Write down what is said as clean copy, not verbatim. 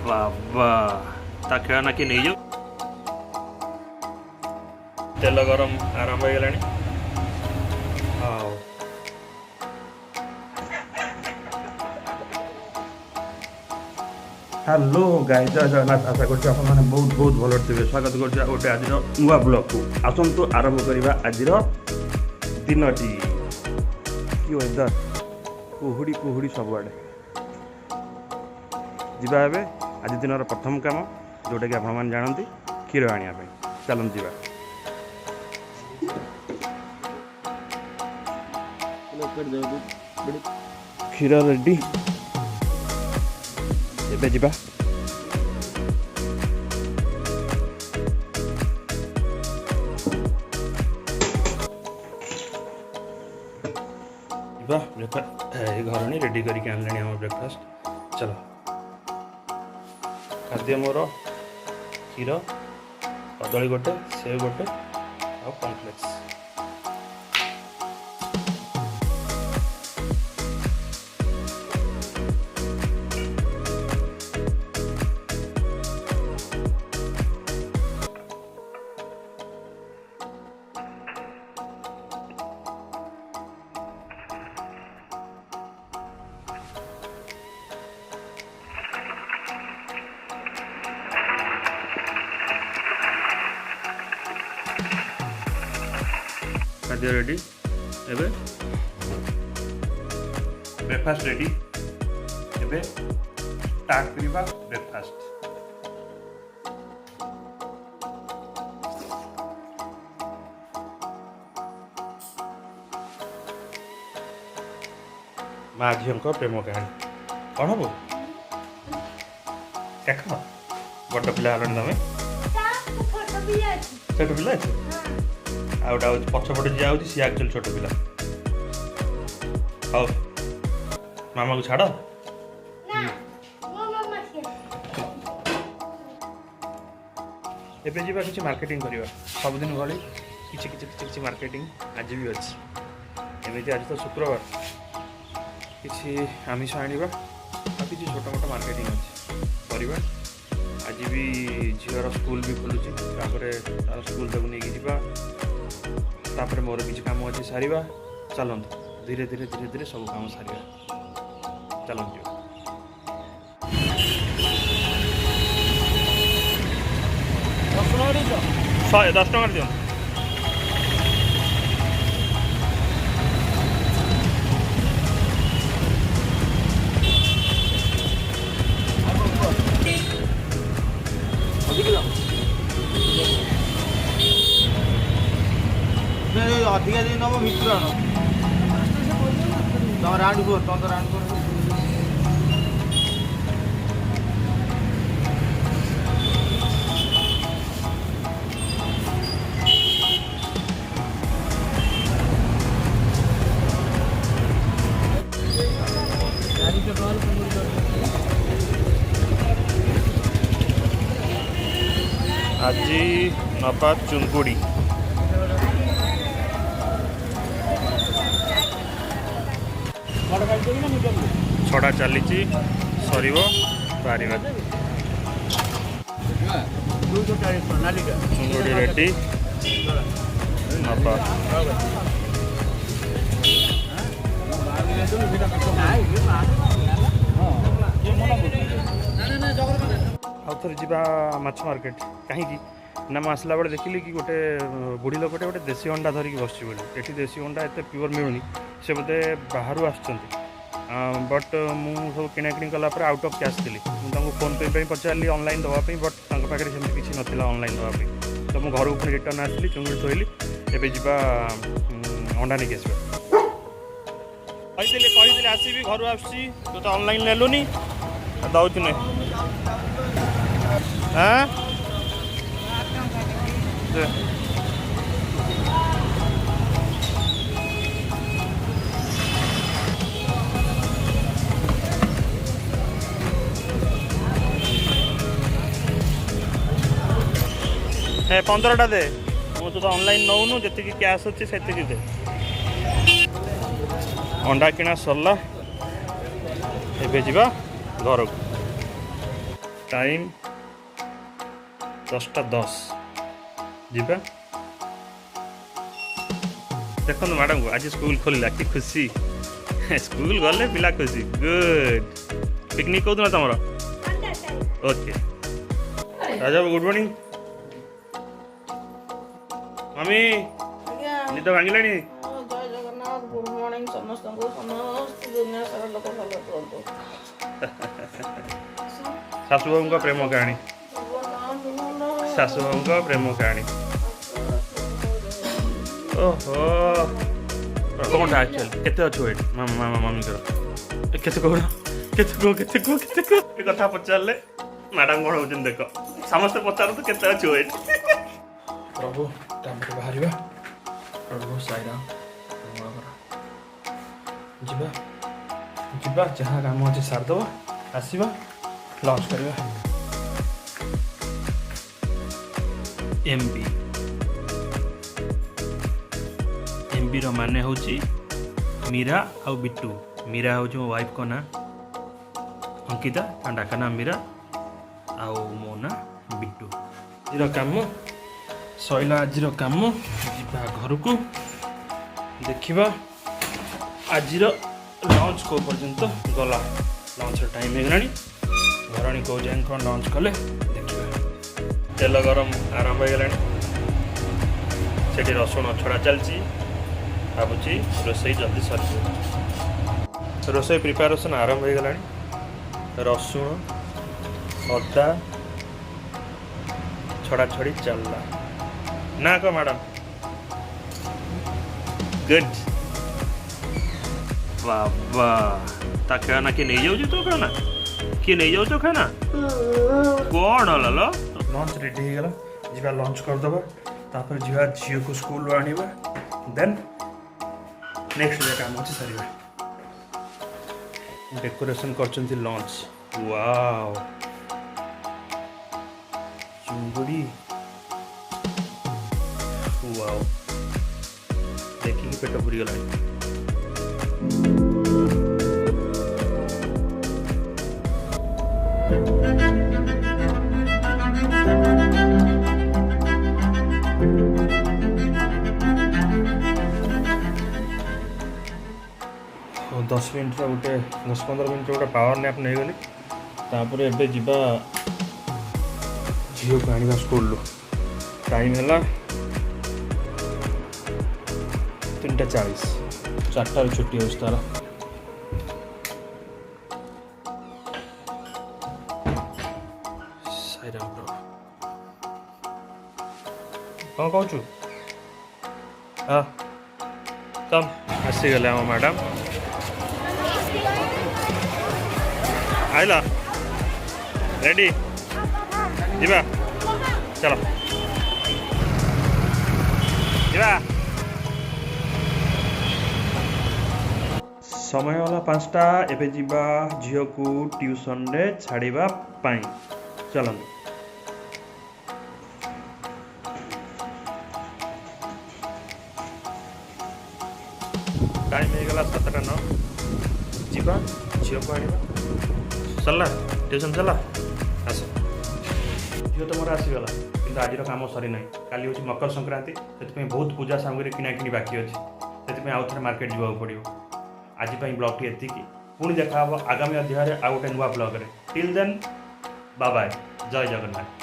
बाबा ता खेल ना कि नहीं जाऊ तेल गरम आरंभ हो गलानी हाँ हेलो गाइस जय जगन्नाथ आशा करते आपने बहुत बहुत भल थे स्वागत कर गोटे आज नुआ ब्लॉग को आसतु आरंभ करवा आज दिन कि वेदर कुहुड़ी कुहुड़ी सबुआड़े जीवा ए आज दिन प्रथम काम जोटा कि आप जानते क्षीर आने चलते जीवा क्षीर रेडी एबे जीवा घर नहीं रेडी करके आनले आम ब्रेकफास्ट चलो खाद्य मोर क्षीर कदली गोटे सेव गोटे और कॉर्नफ्लेक्स खाद्य रेडी एबे ब्रेकफास्ट रेडी एबे स्टार्ट करिबा ब्रेकफास्ट माँ झील प्रेम कहानी कौन हम देख बड़ पिला हल तुम छोट पिला अच्छे आउटा पछपटे जी आउची सी एक्चुअली छोट पिला हाउ मामा को छाड़ एबे जीवा किछि मार्केटिंग करबा सब दिन भली किछि मार्केटिंग आज भी अछि एबे आज तो शुक्रवार किछि आमिष आनिबा आ किछि छोटा मोटा मार्केटिंग अछि करबा आज भी झीवर स्कूल भी खोलुछि तापर तार स्कूल तक नहीं जीवा तापर मोर किसी काम अच्छे सारिबा चलत धीरे धीरे धीरे धीरे सब काम सारिबा चलत 10 टଙ୍କା दियो अधिका दिन हम मित्र तुम राउंड फोर तुम तो राउंड फोर आज नपा चुनकुड़ी छड़ा चली सर बाहर चुंगुड़ी रेडी नपा आउ थे जा माछ मार्केट कहीं ना आसला बेले देखिली कि गोटे बुढ़ी लोकटे गोटे देशी अंडा धरिकी बस ये देशी अंडा एत प्योर मिलूनी से बोधे बाहर आसुँच बट मु सब किणाकिणी कलापर आउट ऑफ कैश थी मुझे फोन पे पचारि ऑनलाइन दवाई बट पाखे सेमती किसी नाला ऑनलाइन दवाई तो मुझे घर को रिटर्न आसली चुंगुड़ी थोली एवं जा अंडा नहीं आसवा कही आसबि घर आसुची तो ऑनलाइन नेलुनी दौचु नहीं हाँ ए 15टा दे मुझे तो ऑनलाइन नौनु जी कैश अच्छे से दे अंडा किना सरला एबे जीवा घर को टाइम 10:10 जीवा देखो मैडम को आज स्कूल खोलला कि खुशी स्कूल गले पिला खुशी गुड पिकनिक कौन तुम ओके राजा गुड मॉर्निंग मम्मी निद भांगिलानी जय जगन्नाथ गुड मॉर्निंग समस्त दुनिया सारा लोक भल कहतु शाशु बाबू प्रेम कहानी शाशु बाबू प्रेम कहानी ओहो कौन एक्चुअल केते अच्छे वेट मामा मम्मी कर केते को कथा पचारे मैडम कौन हो देख समस्त पचार तो केते अच्छे वेट प्रभु तापर बाहर प्रभु साईराम जीवा जीवा जहाँ काम अच्छे सारदे आसवा लॉन्च करवा एमबी एमबी रो माने होची मीरा और बिट्टू मीरा हूँ मो वाइफ को ना अंकिता डाका ना मीरा आउ मो ना बिट्टू आज काम सैला आज काम जीवा घर को देखा आज लंच को पर्यंत गला लंच टाइम हो गलानी घरणी कौ जाए कौन लंच कले देखा तेल गरम आरंभ हो गलानी सेठी रसुण छड़ा चलती भावुची रोसई जल्दी सर रोसई प्रिपेरेसन आरंभ हो गलानी रसुण अदा छड़ा छड़ी चलला ना को मैडम गुड बाबा ता खाना कि नहीं जाऊ तो खाना कि नहीं जाऊ तो खाना कौन हल लंच रेडी हो गला जीवा लंच करदबा तापर जीवा झील को स्कूल आनिबा देन नेक्स्ट डे काम अच्छे सर डेकोरेशन कर लंच वाओ चुंगुड़ी वाओ देखिए पेट पूरी गला 10 मिनट गोटे 10-15 मिनट गोटे पावर नैप नहीं गली तापर एबे जीवा झील को आने स्कूल टाइम है 3:40 4टार छुट्टी हो तार कौन कहचु हाँ तम आसीगले आम मैडम आइला रेडी जीवा चलो जीवा समय वाला 5टा एबे जीवा झील को ट्यूशन रे छाड़ीबा पाई चलंतु टाइम हो गला 7:09 जीवा झील को आनिबा सरला ट्यूशन चला आस झील तो मोर आसीगला कि आज काम सरी ना काली हूँ मकर संक्रांति से बहुत पूजा सामग्री किना कि बाकी अच्छे से आउ थे मार्केट जावाक पड़ो आज ब्लॉग टी एतिकी पुणी देखा आगामी अध्याय आउ गोटे नुआ blog till then bye bye जय जगन्नाथ।